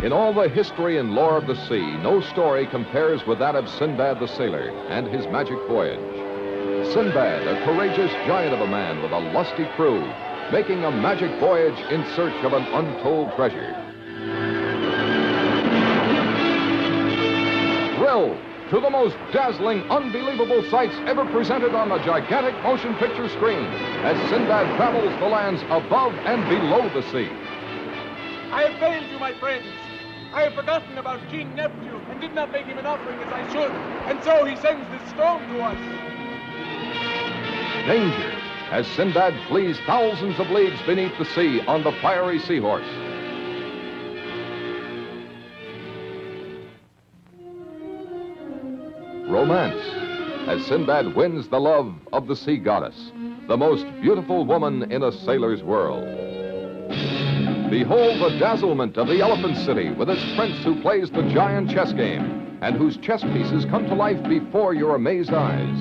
In all the history and lore of the sea, no story compares with that of Sinbad the sailor and his magic voyage. Sinbad, a courageous giant of a man with a lusty crew, making a magic voyage in search of an untold treasure. Thrill to the most dazzling, unbelievable sights ever presented on the gigantic motion picture screen as Sinbad travels the lands above and below the sea. I have failed you, my friends. I have forgotten about King Neptune and did not make him an offering as I should, and so he sends this storm to us. Danger as Sinbad flees thousands of leagues beneath the sea on the fiery seahorse. Romance as Sinbad wins the love of the sea goddess, the most beautiful woman in a sailor's world. Behold the dazzlement of the Elephant City with its prince who plays the giant chess game and whose chess pieces come to life before your amazed eyes.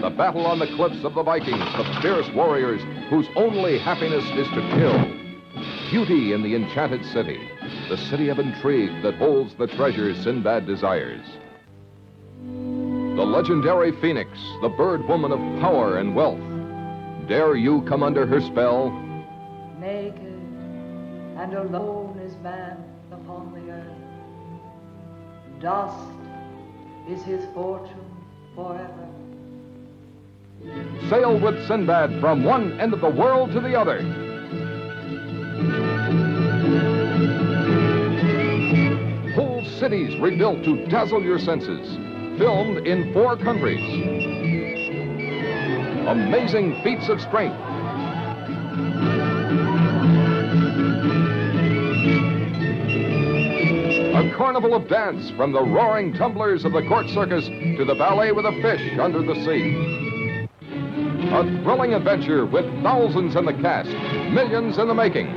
The battle on the cliffs of the Vikings, the fierce warriors whose only happiness is to kill. Beauty in the enchanted city, the city of intrigue that holds the treasures Sinbad desires. The legendary Phoenix, the bird woman of power and wealth. Dare you come under her spell? Naked and alone is man upon the earth. Dust is his fortune forever. Sail with Sinbad from one end of the world to the other. Whole cities rebuilt to dazzle your senses. Filmed in 4 countries. Amazing feats of strength. A carnival of dance from the roaring tumblers of the court circus to the ballet with a fish under the sea. A thrilling adventure with thousands in the cast, millions in the making.